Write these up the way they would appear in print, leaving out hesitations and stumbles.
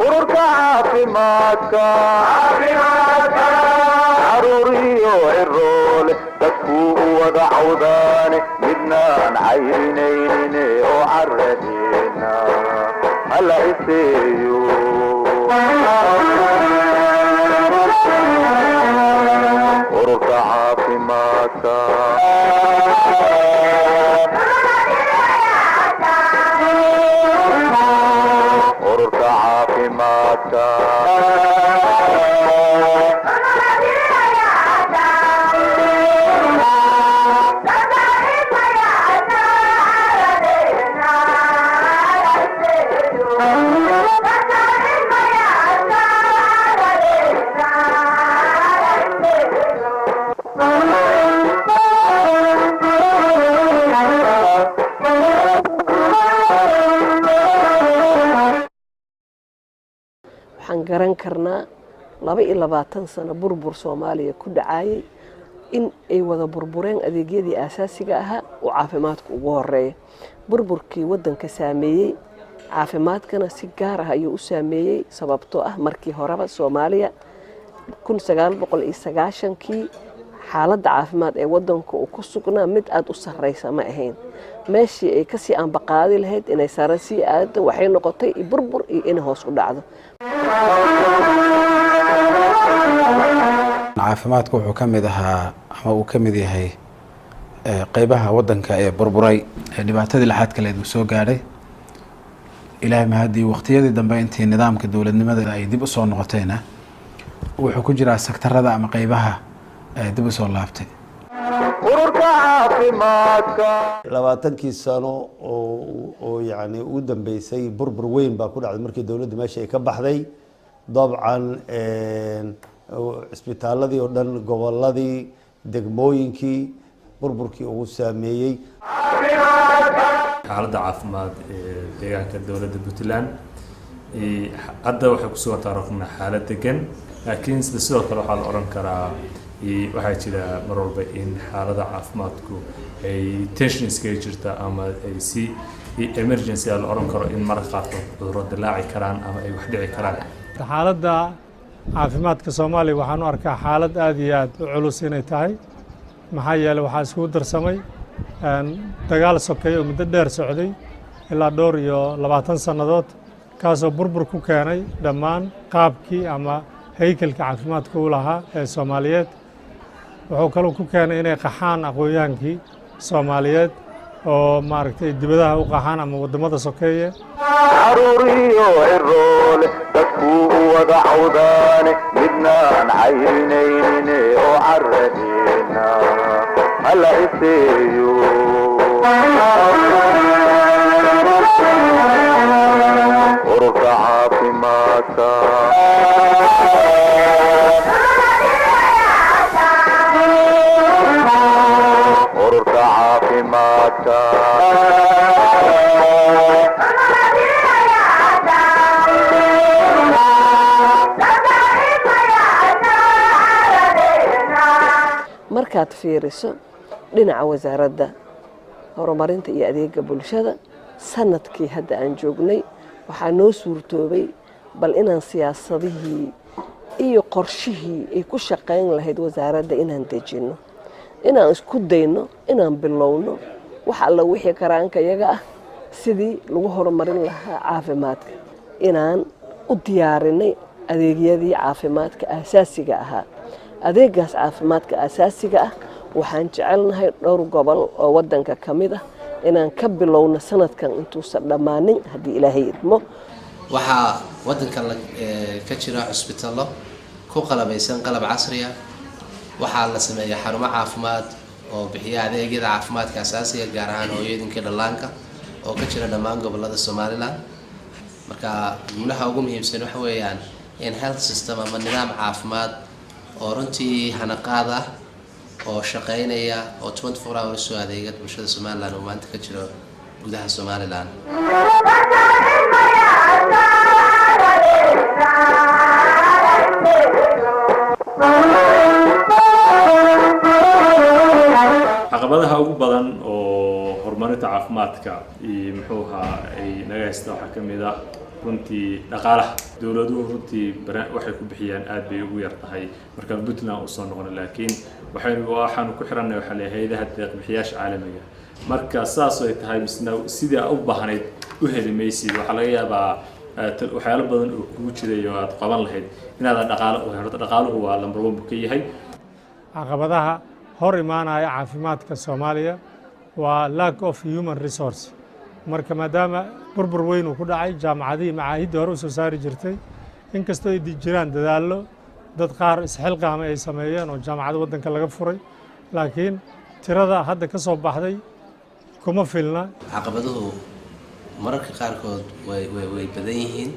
ururka caafimaadka caruuriyo ciroole dadkuu u wada cawdaane midnaan cayrinaynin oo caradeena hala iseeyo ururka caafimaadka ururka caafimaadka waxaan garan karnaa 22 sano burbur Soomaaliya ku dhacay in ay wada burbureen adeegyadii aasaasiga ahaa oo caafimaadku ugu horeeyay burburkii wadanka saameeyay caafimaadkana si gaar ah ayuu u saameeyay sababtoo ah markii horeba Soomaaliya 1990kii xaaladda caafimaad ee wadanka uu ku sugnaa mid aad u sareysa ma ahayn meeshii ay ka sii aanbaqaadi lahayd inay sare sii aado waxay noqotay burbur iyo in hoos u dhacdo caafimaadku wuxuu ka mid ahaa ama uu ka mid yahay qaybaha wadanka ee burburay ee dhibaatadii laxaad kale uu soo gaadhay ilaahay mahadii waqtiyadii dambe intii nidaamka dawladnimada ay dib u soo noqotayna wuxuu ku jiraa sektarada ama qaybaha dib u soo laabtay ururka caafimaadka 20 sano oo yani u dambeysay burbur weyn baa ku dhacday markii dawladda meesha ay ka baxday dabcan isbitaaladii oo dhan goboladii degmooyinkii burburkii ugu saameeyay xaaladda caafimaad ee deegaanka dawladda Puntland hadda waxay ku soo taariikhna xaalad degan laakiin sidoo kale waxa la oran karaa waxaa jira mar walba in xaaladda caafimaadku ay tension iskaga jirta ama ay si emergency la oran karo in marka qaarkood cudurro dilaaci karaan ama ay wax dhici karaan xaaladda caafimaadka Soomaaliya waxaan u arkaa xaalad aad iyo aad u culus inay tahay maxaa yeelay waxaa isku darsamay dagaal sokeey oo muddo dheer socday ilaa dhowr iyo 20 sanadood kaasoo burbur ku keenay dhammaan qaabkii ama haykalka caafimaadka u lahaa ee Soomaaliyeed wuxuu kaloo ku keenay inay qaxaan aqoonyahaankii Soomaaliyeed oo maaragtay dibadaha u qaxaan ama wadamada sokeeye caruuriyo ciroole dadkuu u wada cawdaane midnaan cayrinaynin oo caradeena hala iseeyo ururka caafimaadka ururka caafimaadka markaad fiiriso dhinaca wasaaradda horumarinta iyo adeega bulshada sanadkii hadda aan joognay waxaa noo suurtoobay bal inaan siyaasadihii iyo qorshihii ay ku shaqayn lahayd wasaaradda inaan dejino inaan isku dayno inaan bilowno wax alla wixii karaanka iyaga ah sidii lagu horumarin lahaa caafimaadka inaan u diyaarinay adeegyadii caafimaadka aasaasiga ahaa adeegaas caafimaadka aasaasiga ah waxaan jecelnahay dhowr gobol oo wadanka kamid ah inaan ka bilowno sanadkan intuusan dhammaanin haddii ilaahay idmo waxaa wadanka ka jira cusbitaallo ku qalabaysan qalab casri ah waxaa la sameeyaa xarumo caafimaad oo bixiya adeegyada caafimaadka aasaasiga gaar ahaan hooyooyinka dhallaanka oo ka jira dhammaan gobolada Somaliland marka guulaha ugu muhiimsan waxa weeyaan in health system ama nidaam caafimaad oo runtii hanaqaad ah oo shaqeynaya oo 24 hours soo adeega bulshada Somaliland oo maanta ka jiro gudaha Somaliland caqabadaha ugu badan oo horumarinta caafimaadka iyo muxuu ahaa ay naga haysta waxaa ka mid ah runtii dhaqaalaha dowladuhu runtii waxay ku bixiyaan aad bay ugu yar tahay marka Puntland uu soo noqon laakiin waxaanu ku xiranay waxa la hay'adaha deeq-bixiyaasha caalamiga marka saas ay tahay misna sidii u baahnayd u heli maysid waxa laga yaabaa waxyaalo badan oo kugu jiray oo aad qaban lahayd inaad dhaqaaluhu waa lambar 1 buu ka yahay caqabadaha hor imaanaya caafimaadka Soomaaliya waa lack of human resource marka maadaama burbur weyn uu ku dhacay jaamacadii macaahidda hore u soo saari jirtay inkastoo ay jiraan dadaallo dad qaar isxilqaamay ay sameeyeen oo jaamacad waddanka laga furay laakiin tirada hadda ka soo baxday kuma filna caqabaduhu mararka qaarkood way badan yihiin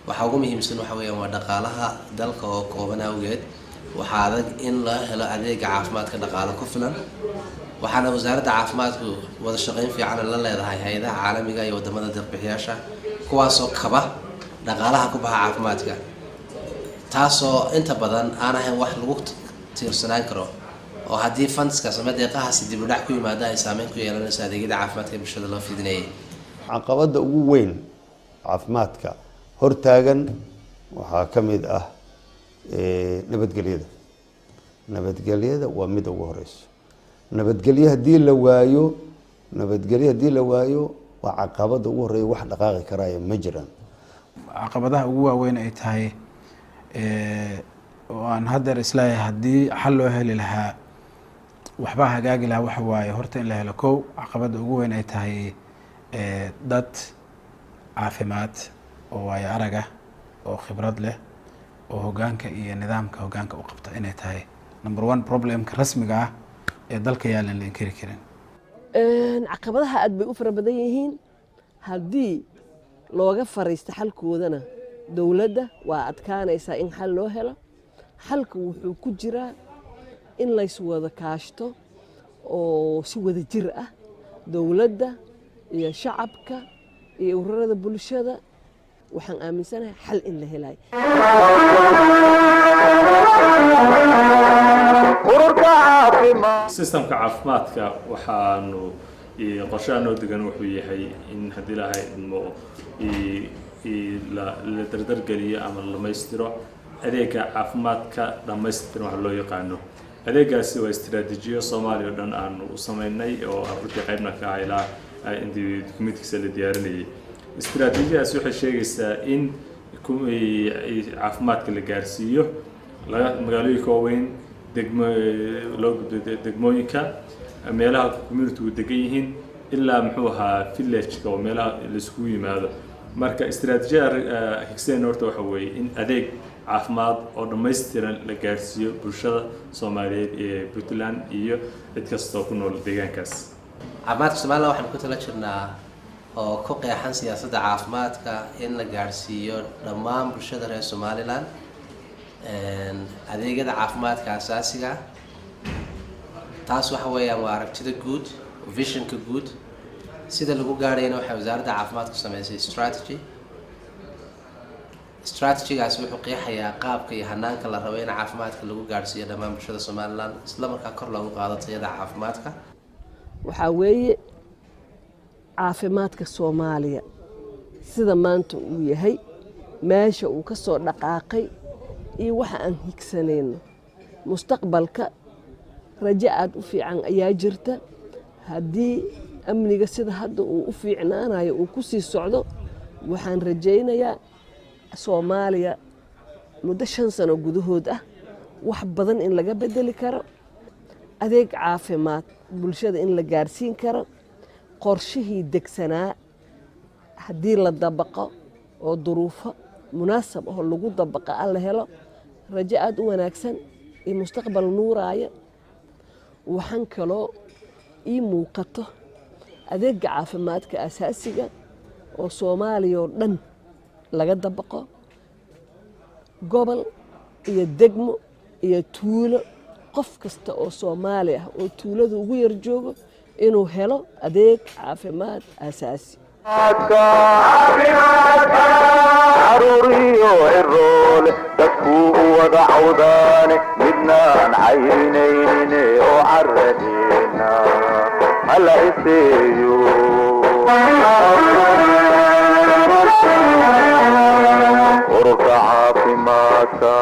waxa ugu muhiimsan waxa weeyaan waa dhaqaalaha dalka oo kooban awgeed waxaa adag in la helo adeeg caafimaadka dhaqaale ku filan waxaana wasaaradda caafimaadku wada shaqayn fiican la leedahay hay'adaha caalamiga iyo wadamada deeq-bixiyaasha kuwaasoo kaba dhaqaalaha ku baxa caafimaadka taasoo inta badan aan ahayn wax lagu tiirsanaan karo oo haddii fundska ama deeqahaasi dib u dhac ku yimaada ay saameyn ku yeelanayso adeegyada caafimaadka ee bulshada loo fidinayay caqabadda ugu weyn caafimaadka hortaagan waxaa ka mid ah nabadgelyada waa mid ugu horeyso nabadgelyo haddii la waayo waa caqabada ugu horeeya wax dhaqaaqi karaya ma jiraan caqabadaha ugu waaweyn ay tahay oo aan haddeer isleeyahay haddii xal loo heli lahaa waxbaa hagaagi lahaa waxa waaye horta in la helo kow caqabada ugu weyn ay tahay dad caafimaad oo waayo araga oo khibrad leh oo hoggaanka iyo nidaamka hoggaanka u qabta inay tahay number 1 problemka rasmiga ah ee dalka yaalan la inkiri karin caqabadaha aad bay u fara badan yihiin haddii looga fariisto xalkoodana dowladda waa adkaanaysaa in xal loo helo xalka wuxuu ku jiraa in lays wada kaashto oo si wada jir ah dowladda iyo shacabka iyo ururada bulshada waxaan aaminsanahay xal in la helayo systemka caafimaadka waxaanu qorshaanoo degan wuxuu yahay in haddii lahay idmo la dardargeliyo ama la dhammaystiro adeega caafimaadka dhammaystiran waxa loo yaqaano adeegaasi waa istiraatiijiyo Soomaaliya oo dhan aanu u sameynay oo runtii qaybna ka ah ilaa intii dukumeentigiisa la diyaarinayay istiraatiijiyadaasi waxay sheegaysaa in caafimaadka la gaarsiiyo magaalooyinka waaweyn degmooyinka meelaha community u degan yihiin ilaa muxuu ahaa village-ka oo meelaha la isugu yimaado marka istiraatiijiyada higsan horta waxa weeye in adeeg caafimaad oo dhammaystiran la gaarsiiyo bulshada Soomaaliyeed ee Puntland iyo cid kasta oo ku nool deegaankaas caafimaadka Soomaaliland waxaan ku tala jirnaa oo ku qeexan siyaasadda caafimaadka in la gaarsiiyo dhammaan bulshada reer Soomaaliland adeegyada caafimaadka asaasiga taas waxa weeyaan waa aragtida guud visionka guud sida lagu gaarayna waxa wasaaradda caafimaadku sameysay strategy-gaas wuxuu qeexayaa qaabka iyo hanaanka la rabo in caafimaadka lagu gaarsiiyo dhammaan bulshada Soomaaliland isla markaa kor loogu qaado tayada caafimaadka waxaa weeye caafimaadka Soomaaliya sida maanta uu yahay meesha uu ka soo dhaqaaqay iyo waxa aan higsanayno mustaqbalka rajo aad u fiican ayaa jirta haddii amniga sida hadda uu u fiicnaanayo uu ku sii socdo waxaan rajaynayaa Soomaaliya muddo 5 sano gudahood ah wax badan in laga bedeli karo adeeg caafimaad bulshada in la gaarsiin karo qorshihii degsanaa haddii la dabaqo oo duruufo munaasab ah lagu dabaqa la helo rajo aad u wanaagsan iyo mustaqbal nuuraya waxaan kaloo ii muuqato adeega caafimaadka asaasiga oo Soomaaliya oo dhan laga dabaqo gobol iyo degmo iyo tuulo qof kasta oo Soomaali ah oo tuulada ugu yar joogo inuu helo adeeg caafimaad asaasi caruuriyo ciroole dadkuu wada cawdaane midnaan cayrinayne oo caradeena hala iseeyo ururka caafimaadka